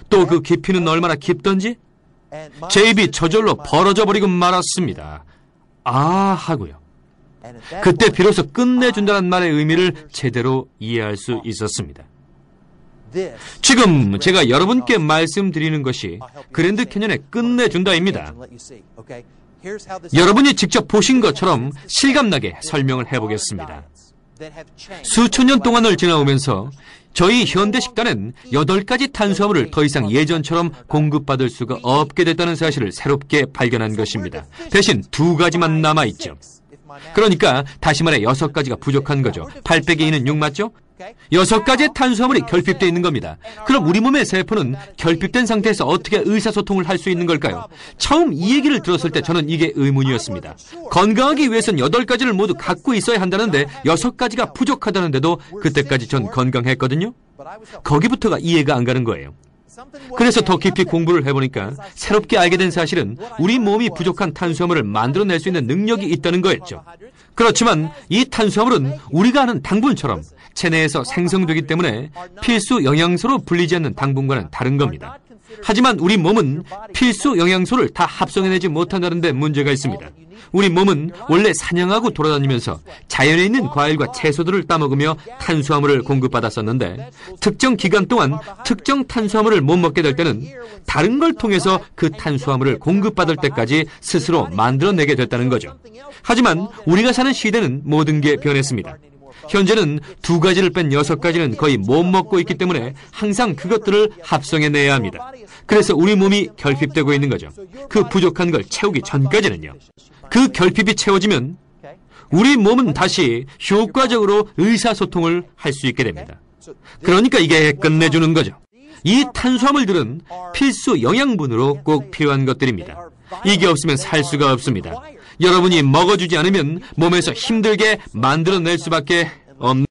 또 그 깊이는 얼마나 깊던지 제 입이 저절로 벌어져 버리고 말았습니다. 아 하고요. 그때 비로소 끝내준다는 말의 의미를 제대로 이해할 수 있었습니다. 지금 제가 여러분께 말씀드리는 것이 그랜드 캐년의 끝내준다입니다. 여러분이 직접 보신 것처럼 실감나게 설명을 해보겠습니다. 수천 년 동안을 지나오면서 저희 현대 식단은 8가지 탄수화물을 더 이상 예전처럼 공급받을 수가 없게 됐다는 사실을 새롭게 발견한 것입니다. 대신 2가지만 남아있죠. 그러니까 다시 말해 6가지가 부족한 거죠. 8 빼기 2는 6 맞죠? 6가지의 탄수화물이 결핍되어 있는 겁니다. 그럼 우리 몸의 세포는 결핍된 상태에서 어떻게 의사소통을 할 수 있는 걸까요? 처음 이 얘기를 들었을 때 저는 이게 의문이었습니다. 건강하기 위해선 8가지를 모두 갖고 있어야 한다는데 6가지가 부족하다는데도 그때까지 전 건강했거든요. 거기부터가 이해가 안 가는 거예요. 그래서 더 깊이 공부를 해보니까 새롭게 알게 된 사실은 우리 몸이 부족한 탄수화물을 만들어낼 수 있는 능력이 있다는 거였죠. 그렇지만 이 탄수화물은 우리가 아는 당분처럼 체내에서 생성되기 때문에 필수 영양소로 불리지 않는 당분과는 다른 겁니다. 하지만 우리 몸은 필수 영양소를 다 합성해내지 못한다는 데 문제가 있습니다. 우리 몸은 원래 사냥하고 돌아다니면서 자연에 있는 과일과 채소들을 따먹으며 탄수화물을 공급받았었는데 특정 기간 동안 특정 탄수화물을 못 먹게 될 때는 다른 걸 통해서 그 탄수화물을 공급받을 때까지 스스로 만들어내게 됐다는 거죠. 하지만 우리가 사는 시대는 모든 게 변했습니다. 현재는 2가지를 뺀 6가지는 거의 못 먹고 있기 때문에 항상 그것들을 합성해내야 합니다. 그래서 우리 몸이 결핍되고 있는 거죠. 그 부족한 걸 채우기 전까지는요. 그 결핍이 채워지면 우리 몸은 다시 효과적으로 의사소통을 할 수 있게 됩니다. 그러니까 이게 끝내주는 거죠. 이 탄수화물들은 필수 영양분으로 꼭 필요한 것들입니다. 이게 없으면 살 수가 없습니다. 여러분이 먹어주지 않으면 몸에서 힘들게 만들어낼 수밖에 없는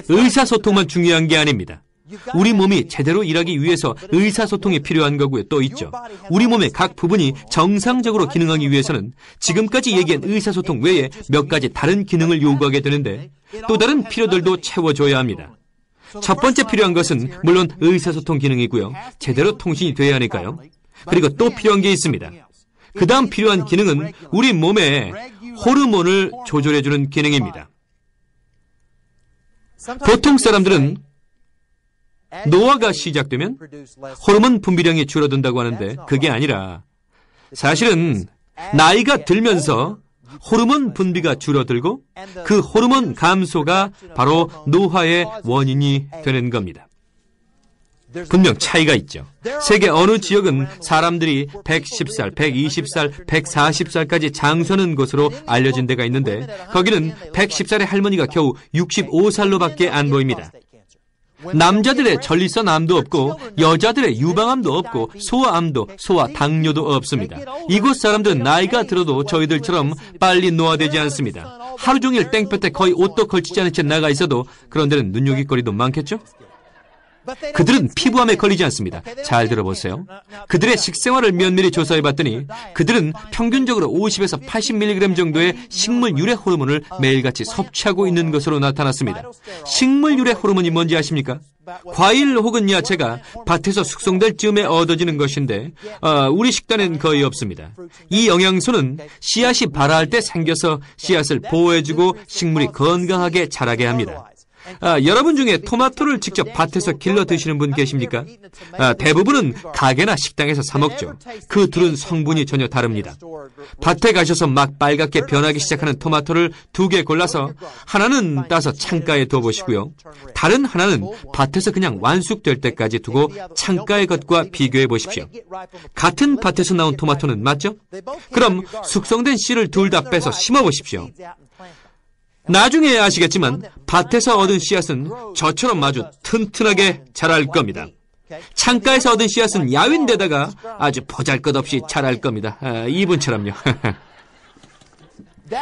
의사소통만 중요한 게 아닙니다. 우리 몸이 제대로 일하기 위해서 의사소통이 필요한 거고요. 또 있죠. 우리 몸의 각 부분이 정상적으로 기능하기 위해서는 지금까지 얘기한 의사소통 외에 몇 가지 다른 기능을 요구하게 되는데 또 다른 필요들도 채워줘야 합니다. 첫 번째 필요한 것은 물론 의사소통 기능이고요. 제대로 통신이 돼야 하니까요. 그리고 또 필요한 게 있습니다. 그 다음 필요한 기능은 우리 몸의 호르몬을 조절해주는 기능입니다. 보통 사람들은 노화가 시작되면 호르몬 분비량이 줄어든다고 하는데 그게 아니라 사실은 나이가 들면서 호르몬 분비가 줄어들고 그 호르몬 감소가 바로 노화의 원인이 되는 겁니다. 분명 차이가 있죠. 세계 어느 지역은 사람들이 110살, 120살, 140살까지 장수하는 것으로 알려진 데가 있는데 거기는 110살의 할머니가 겨우 65살로밖에 안 보입니다. 남자들의 전립선암도 없고 여자들의 유방암도 없고 소아암도 소아당뇨도 없습니다. 이곳 사람들은 나이가 들어도 저희들처럼 빨리 노화되지 않습니다. 하루 종일 땡볕에 거의 옷도 걸치지 않은 채 나가 있어도 그런 데는 눈요깃거리도 많겠죠? 그들은 피부암에 걸리지 않습니다. 잘 들어보세요. 그들의 식생활을 면밀히 조사해봤더니 그들은 평균적으로 50에서 80mg 정도의 식물 유래 호르몬을 매일같이 섭취하고 있는 것으로 나타났습니다. 식물 유래 호르몬이 뭔지 아십니까? 과일 혹은 야채가 밭에서 숙성될 즈음에 얻어지는 것인데 우리 식단엔 거의 없습니다. 이 영양소는 씨앗이 발아할 때 생겨서 씨앗을 보호해주고 식물이 건강하게 자라게 합니다. 여러분 중에 토마토를 직접 밭에서 길러 드시는 분 계십니까? 대부분은 가게나 식당에서 사 먹죠. 그 둘은 성분이 전혀 다릅니다. 밭에 가셔서 막 빨갛게 변하기 시작하는 토마토를 2개 골라서 하나는 따서 창가에 둬보시고요. 다른 하나는 밭에서 그냥 완숙될 때까지 두고 창가의 것과 비교해 보십시오. 같은 밭에서 나온 토마토는 맞죠? 그럼 숙성된 씨를 둘 다 빼서 심어 보십시오. 나중에 아시겠지만 밭에서 얻은 씨앗은 저처럼 아주 튼튼하게 자랄 겁니다. 창가에서 얻은 씨앗은 야윈데다가 아주 보잘것없이 자랄 겁니다. 이분처럼요.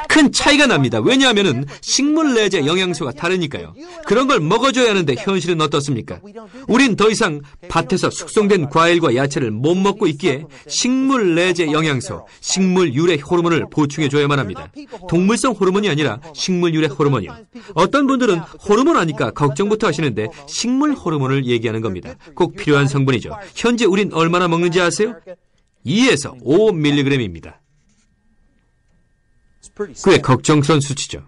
큰 차이가 납니다. 왜냐하면 식물 내재 영양소가 다르니까요. 그런 걸 먹어줘야 하는데 현실은 어떻습니까? 우린 더 이상 밭에서 숙성된 과일과 야채를 못 먹고 있기에 식물 내재 영양소, 식물 유래 호르몬을 보충해줘야만 합니다. 동물성 호르몬이 아니라 식물 유래 호르몬이요. 어떤 분들은 호르몬 하니까 걱정부터 하시는데 식물 호르몬을 얘기하는 겁니다. 꼭 필요한 성분이죠. 현재 우린 얼마나 먹는지 아세요? 2에서 5mg입니다. 꽤 걱정스러운 수치죠.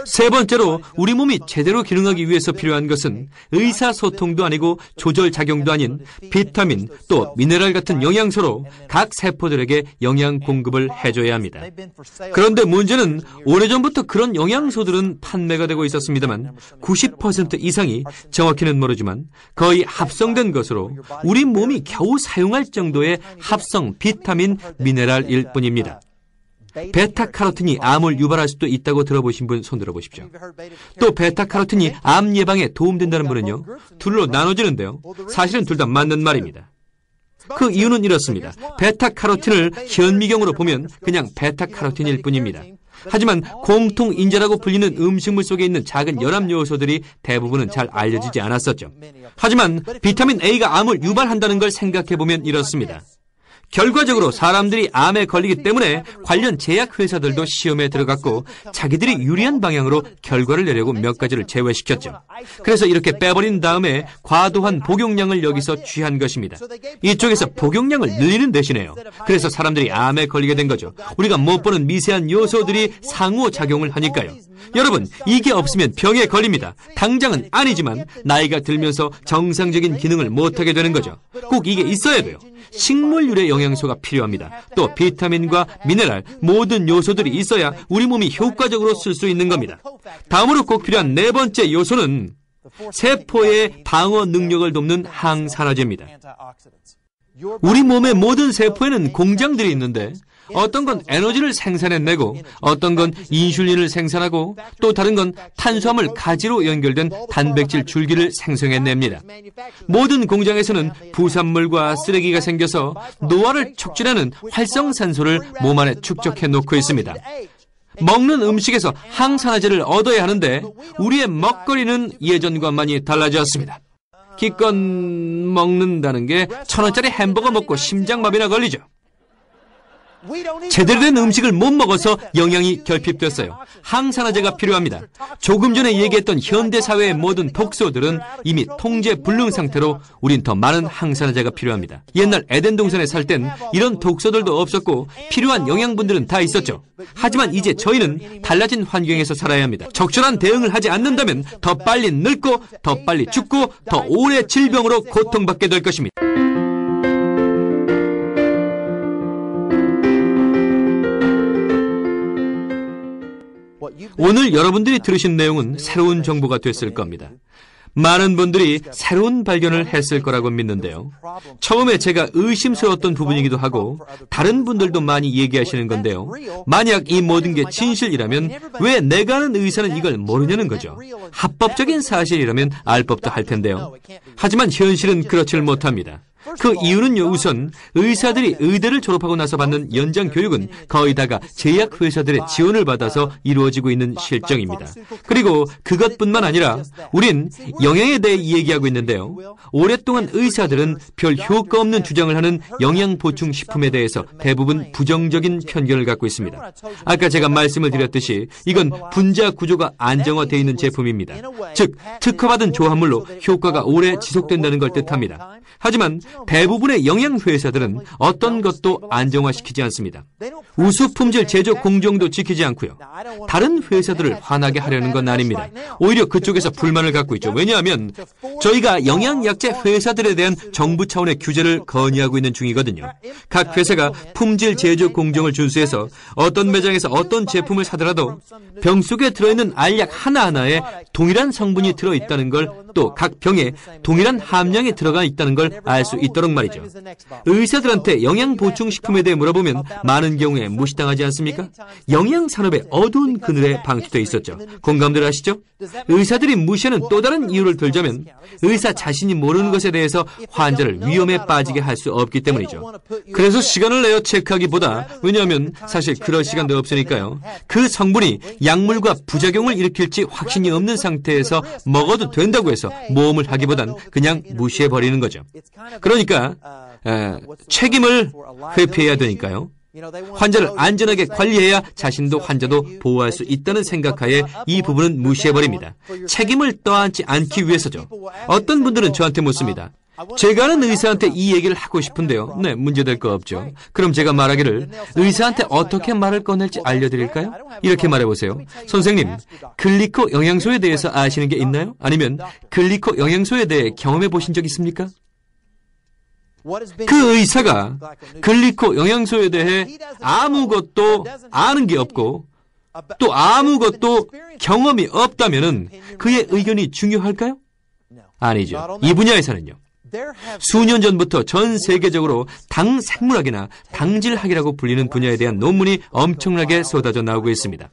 세 번째로 우리 몸이 제대로 기능하기 위해서 필요한 것은 의사소통도 아니고 조절작용도 아닌 비타민 또 미네랄 같은 영양소로 각 세포들에게 영양 공급을 해줘야 합니다. 그런데 문제는 오래전부터 그런 영양소들은 판매가 되고 있었습니다만 90% 이상이 정확히는 모르지만 거의 합성된 것으로 우리 몸이 겨우 사용할 정도의 합성 비타민 미네랄일 뿐입니다. 베타카로틴이 암을 유발할 수도 있다고 들어보신 분 손 들어보십시오. 또 베타카로틴이 암 예방에 도움된다는 분은요, 둘로 나눠지는데요. 사실은 둘 다 맞는 말입니다. 그 이유는 이렇습니다. 베타카로틴을 현미경으로 보면 그냥 베타카로틴일 뿐입니다. 하지만 공통인자라고 불리는 음식물 속에 있는 작은 연합 요소들이 대부분은 잘 알려지지 않았었죠. 하지만 비타민 A가 암을 유발한다는 걸 생각해보면 이렇습니다. 결과적으로 사람들이 암에 걸리기 때문에 관련 제약회사들도 시험에 들어갔고 자기들이 유리한 방향으로 결과를 내려고 몇 가지를 제외시켰죠. 그래서 이렇게 빼버린 다음에 과도한 복용량을 여기서 취한 것입니다. 이쪽에서 복용량을 늘리는 대신에요. 그래서 사람들이 암에 걸리게 된 거죠. 우리가 못 보는 미세한 요소들이 상호작용을 하니까요. 여러분, 이게 없으면 병에 걸립니다. 당장은 아니지만 나이가 들면서 정상적인 기능을 못하게 되는 거죠. 꼭 이게 있어야 돼요. 식물 유래 영양소가 필요합니다. 또 비타민과 미네랄, 모든 요소들이 있어야 우리 몸이 효과적으로 쓸 수 있는 겁니다. 다음으로 꼭 필요한 네 번째 요소는 세포의 방어 능력을 돕는 항산화제입니다. 우리 몸의 모든 세포에는 공장들이 있는데 어떤 건 에너지를 생산해내고 어떤 건 인슐린을 생산하고 또 다른 건 탄수화물 가지로 연결된 단백질 줄기를 생성해냅니다. 모든 공장에서는 부산물과 쓰레기가 생겨서 노화를 촉진하는 활성산소를 몸 안에 축적해 놓고 있습니다. 먹는 음식에서 항산화제를 얻어야 하는데 우리의 먹거리는 예전과 많이 달라졌습니다. 기껏 먹는다는 게 1,000원짜리 햄버거 먹고 심장마비나 걸리죠. 제대로 된 음식을 못 먹어서 영양이 결핍됐어요. 항산화제가 필요합니다. 조금 전에 얘기했던 현대사회의 모든 독소들은 이미 통제 불능 상태로 우린 더 많은 항산화제가 필요합니다. 옛날 에덴 동산에 살 땐 이런 독소들도 없었고 필요한 영양분들은 다 있었죠. 하지만 이제 저희는 달라진 환경에서 살아야 합니다. 적절한 대응을 하지 않는다면 더 빨리 늙고 더 빨리 죽고 더 오래 질병으로 고통받게 될 것입니다. 오늘 여러분들이 들으신 내용은 새로운 정보가 됐을 겁니다. 많은 분들이 새로운 발견을 했을 거라고 믿는데요. 처음에 제가 의심스러웠던 부분이기도 하고 다른 분들도 많이 얘기하시는 건데요. 만약 이 모든 게 진실이라면 왜 내가 아는 의사는 이걸 모르냐는 거죠. 합법적인 사실이라면 알 법도 할 텐데요. 하지만 현실은 그렇지를 못합니다. 그 이유는요, 우선 의사들이 의대를 졸업하고 나서 받는 연장 교육은 거의 다가 제약회사들의 지원을 받아서 이루어지고 있는 실정입니다. 그리고 그것뿐만 아니라 우린 영양에 대해 얘기하고 있는데요. 오랫동안 의사들은 별 효과 없는 주장을 하는 영양보충식품에 대해서 대부분 부정적인 편견을 갖고 있습니다. 아까 제가 말씀을 드렸듯이 이건 분자 구조가 안정화되어 있는 제품입니다. 즉, 특허받은 조합물로 효과가 오래 지속된다는 걸 뜻합니다. 하지만 대부분의 영양회사들은 어떤 것도 안정화시키지 않습니다. 우수품질 제조 공정도 지키지 않고요. 다른 회사들을 화나게 하려는 건 아닙니다. 오히려 그쪽에서 불만을 갖고 있죠. 왜냐하면 저희가 영양약재 회사들에 대한 정부 차원의 규제를 건의하고 있는 중이거든요. 각 회사가 품질 제조 공정을 준수해서 어떤 매장에서 어떤 제품을 사더라도 병 속에 들어있는 알약 하나하나에 동일한 성분이 들어있다는 걸 또 각 병에 동일한 함량이 들어가 있다는 걸 알 수 있도록 있도록 말이죠. 의사들한테 영양보충식품에 대해 물어보면 많은 경우에 무시당하지 않습니까? 영양산업의 어두운 그늘에 방치되어 있었죠. 공감들 하시죠? 의사들이 무시하는 또 다른 이유를 들자면 의사 자신이 모르는 것에 대해서 환자를 위험에 빠지게 할 수 없기 때문이죠. 그래서 시간을 내어 체크하기보다, 왜냐하면 사실 그럴 시간도 없으니까요, 그 성분이 약물과 부작용을 일으킬지 확신이 없는 상태에서 먹어도 된다고 해서 모험을 하기보단 그냥 무시해버리는 거죠. 그러니까 책임을 회피해야 되니까요. 환자를 안전하게 관리해야 자신도 환자도 보호할 수 있다는 생각하에 이 부분은 무시해버립니다. 책임을 떠안지 않기 위해서죠. 어떤 분들은 저한테 묻습니다. 제가 아는 의사한테 이 얘기를 하고 싶은데요. 네, 문제될 거 없죠. 그럼 제가 말하기를 의사한테 어떻게 말을 꺼낼지 알려드릴까요? 이렇게 말해보세요. 선생님, 글리코 영양소에 대해서 아시는 게 있나요? 아니면 글리코 영양소에 대해 경험해 보신 적 있습니까? 그 의사가 글리코 영양소에 대해 아무것도 아는 게 없고 또 아무것도 경험이 없다면은 그의 의견이 중요할까요? 아니죠. 이 분야에서는요, 수년 전부터 전 세계적으로 당 생물학이나 당질학이라고 불리는 분야에 대한 논문이 엄청나게 쏟아져 나오고 있습니다.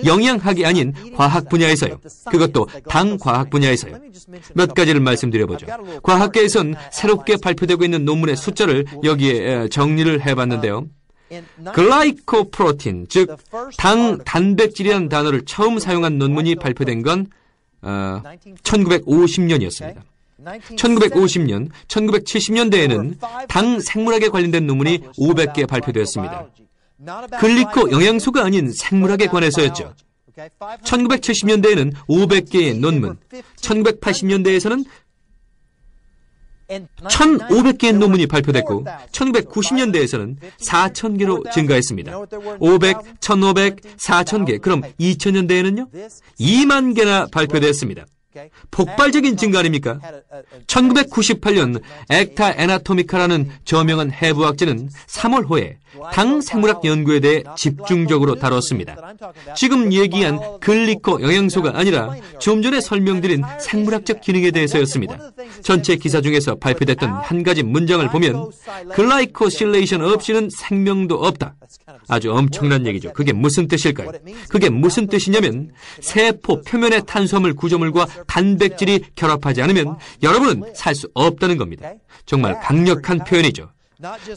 영양학이 아닌 과학 분야에서요. 그것도 당 과학 분야에서요. 몇 가지를 말씀드려보죠. 과학계에선 새롭게 발표되고 있는 논문의 숫자를 여기에 정리를 해봤는데요. 글라이코프로틴, 즉 당 단백질이라는 단어를 처음 사용한 논문이 발표된 건 1950년이었습니다. 1950년, 1970년대에는 당 생물학에 관련된 논문이 500개 발표되었습니다. 글리코 영양소가 아닌 생물학에 관해서였죠. 1970년대에는 500개의 논문, 1980년대에서는 1,500개의 논문이 발표됐고 1990년대에서는 4,000개로 증가했습니다. 500, 1,500, 4,000개, 그럼 2000년대에는요? 2만 개나 발표되었습니다. 폭발적인 증가 아닙니까? 1998년 액타 애나토미카라는 저명한 해부학자는 3월호에 당 생물학 연구에 대해 집중적으로 다뤘습니다. 지금 얘기한 글리코 영양소가 아니라 좀 전에 설명드린 생물학적 기능에 대해서였습니다. 전체 기사 중에서 발표됐던 한 가지 문장을 보면 글라이코실레이션 없이는 생명도 없다. 아주 엄청난 얘기죠. 그게 무슨 뜻일까요? 그게 무슨 뜻이냐면 세포 표면의 탄수화물 구조물과 단백질이 결합하지 않으면 여러분은 살 수 없다는 겁니다. 정말 강력한 표현이죠.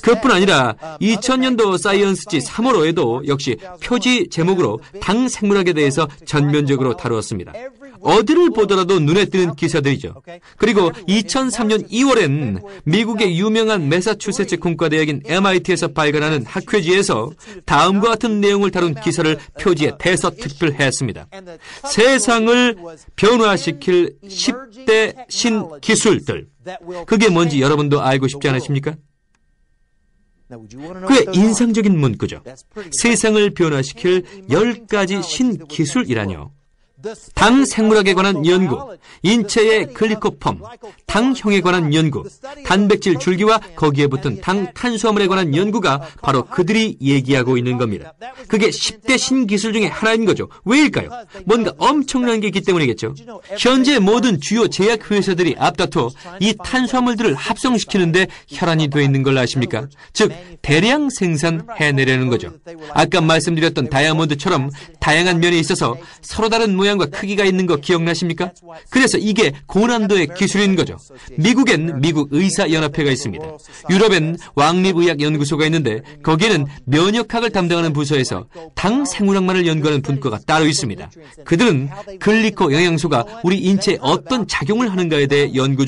그뿐 아니라 2000년도 사이언스지 3월호에도 역시 표지 제목으로 당 생물학에 대해서 전면적으로 다루었습니다. 어디를 보더라도 눈에 띄는 기사들이죠. 그리고 2003년 2월엔 미국의 유명한 매사추세츠 공과대학인 MIT에서 발간하는 학회지에서 다음과 같은 내용을 다룬 기사를 표지에 대서특필했습니다. 세상을 변화시킬 10대 신기술들. 그게 뭔지 여러분도 알고 싶지 않으십니까? 꽤 인상적인 문구죠. 세상을 변화시킬 10가지 신기술이라뇨. 당 생물학에 관한 연구, 인체의 글리코폼, 당형에 관한 연구, 단백질 줄기와 거기에 붙은 당 탄수화물에 관한 연구가 바로 그들이 얘기하고 있는 겁니다. 그게 10대 신기술 중에 하나인 거죠. 왜일까요? 뭔가 엄청난 게 있기 때문이겠죠. 현재 모든 주요 제약회사들이 앞다퉈 이 탄수화물들을 합성시키는데 혈안이 되어 있는 걸 아십니까? 즉 대량 생산해내려는 거죠. 아까 말씀드렸던 다이아몬드처럼 다양한 면에 있어서 서로 다른 모양과 크기가 있는 거 기억나십니까? 그래서 이게 고난도의 기술인 거죠. 미국엔 미국의사연합회가 있습니다. 유럽엔 왕립의학연구소가 있는데 거기에는 면역학을 담당하는 부서에서 당 생물학만을 연구하는 분과가 따로 있습니다. 그들은 글리코 영양소가 우리 인체에 어떤 작용을 하는가에 대해 연구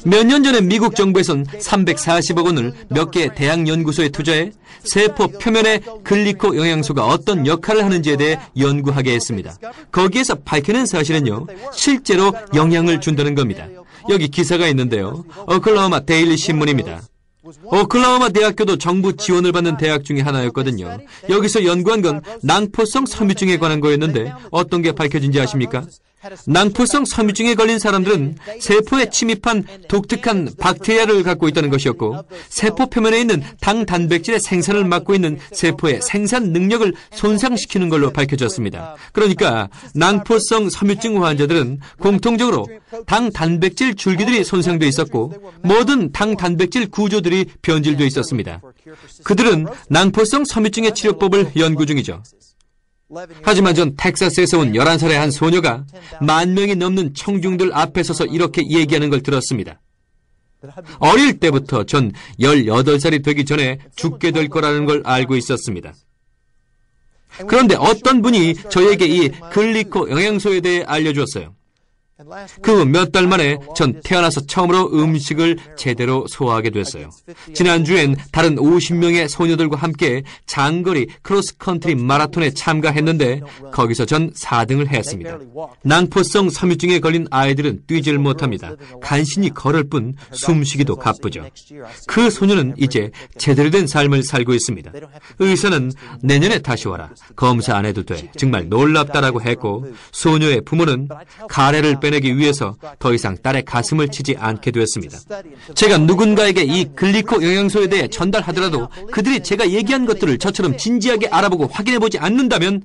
몇 년 전에 미국 정부에선 340억 원을 몇 개의 대학 연구소에 투자해 세포 표면에 글리코 영양소가 어떤 역할을 하는지에 대해 연구하게 했습니다. 거기에서 밝혀낸 사실은요, 실제로 영향을 준다는 겁니다. 여기 기사가 있는데요. 오클라호마 데일리 신문입니다. 오클라호마 대학교도 정부 지원을 받는 대학 중에 하나였거든요. 여기서 연구한 건 낭포성 섬유증에 관한 거였는데 어떤 게 밝혀진지 아십니까? 낭포성 섬유증에 걸린 사람들은 세포에 침입한 독특한 박테리아를 갖고 있다는 것이었고, 세포 표면에 있는 당 단백질의 생산을 막고 있는 세포의 생산 능력을 손상시키는 걸로 밝혀졌습니다. 그러니까 낭포성 섬유증 환자들은 공통적으로 당 단백질 줄기들이 손상돼 있었고, 모든 당 단백질 구조들이 변질돼 있었습니다. 그들은 낭포성 섬유증의 치료법을 연구 중이죠. 하지만 전 텍사스에서 온 11살의 한 소녀가 10,000명이 넘는 청중들 앞에 서서 이렇게 얘기하는 걸 들었습니다. 어릴 때부터 전 18살이 되기 전에 죽게 될 거라는 걸 알고 있었습니다. 그런데 어떤 분이 저에게 이 글리코 영양소에 대해 알려주었어요. 그 몇 달 만에 전 태어나서 처음으로 음식을 제대로 소화하게 됐어요. 지난주엔 다른 50명의 소녀들과 함께 장거리 크로스컨트리 마라톤에 참가했는데 거기서 전 4등을 했습니다. 낭포성 섬유증에 걸린 아이들은 뛰질 못합니다. 간신히 걸을 뿐 숨쉬기도 바쁘죠. 그 소녀는 이제 제대로 된 삶을 살고 있습니다. 의사는 내년에 다시 와라. 검사 안 해도 돼. 정말 놀랍다라고 했고, 소녀의 부모는 가래를 빼내기 위해서 더 이상 딸의 가슴을 치지 않게 되었습니다. 제가 누군가에게 이 글리코 영양소에 대해 전달하더라도 그들이 제가 얘기한 것들을 저처럼 진지하게 알아보고 확인해보지 않는다면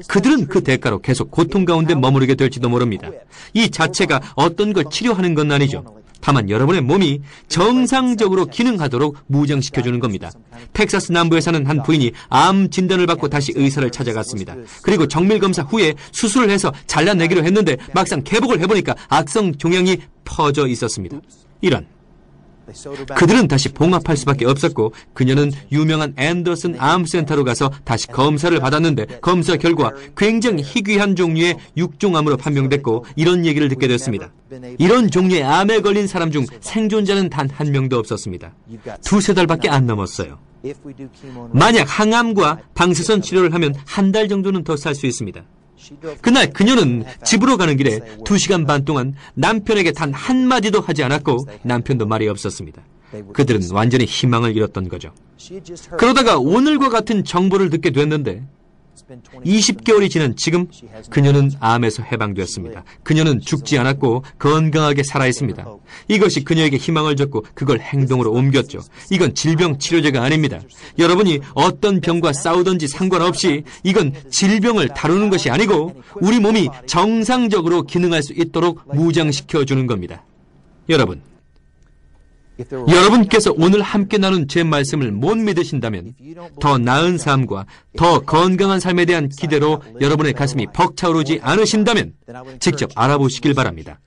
그들은 그 대가로 계속 고통 가운데 머무르게 될지도 모릅니다. 이 자체가 어떤 걸 치료하는 건 아니죠. 다만 여러분의 몸이 정상적으로 기능하도록 무장시켜주는 겁니다. 텍사스 남부에 사는 한 부인이 암 진단을 받고 다시 의사를 찾아갔습니다. 그리고 정밀검사 후에 수술을 해서 잘라내기로 했는데 막상 개복을 해보니까 악성 종양이 퍼져 있었습니다. 이런. 그들은 다시 봉합할 수밖에 없었고, 그녀는 유명한 앤더슨 암센터로 가서 다시 검사를 받았는데 검사 결과 굉장히 희귀한 종류의 육종암으로 판명됐고, 이런 얘기를 듣게 됐습니다. 이런 종류의 암에 걸린 사람 중 생존자는 단 한 명도 없었습니다. 2-3달밖에 안 넘었어요. 만약 항암과 방사선 치료를 하면 한 달 정도는 더 살 수 있습니다. 그날 그녀는 집으로 가는 길에 2시간 반 동안 남편에게 단 한마디도 하지 않았고, 남편도 말이 없었습니다. 그들은 완전히 희망을 잃었던 거죠. 그러다가 오늘과 같은 정보를 듣게 됐는데 20개월이 지난 지금 그녀는 암에서 해방되었습니다. 그녀는 죽지 않았고 건강하게 살아있습니다. 이것이 그녀에게 희망을 줬고 그걸 행동으로 옮겼죠. 이건 질병 치료제가 아닙니다. 여러분이 어떤 병과 싸우든지 상관없이 이건 질병을 다루는 것이 아니고 우리 몸이 정상적으로 기능할 수 있도록 무장시켜주는 겁니다. 여러분께서 오늘 함께 나눈 제 말씀을 못 믿으신다면, 더 나은 삶과 더 건강한 삶에 대한 기대로 여러분의 가슴이 벅차오르지 않으신다면 직접 알아보시길 바랍니다.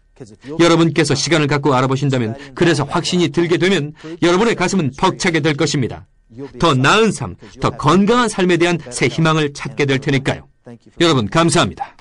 여러분께서 시간을 갖고 알아보신다면, 그래서 확신이 들게 되면 여러분의 가슴은 벅차게 될 것입니다. 더 나은 삶, 더 건강한 삶에 대한 새 희망을 찾게 될 테니까요. 여러분 감사합니다.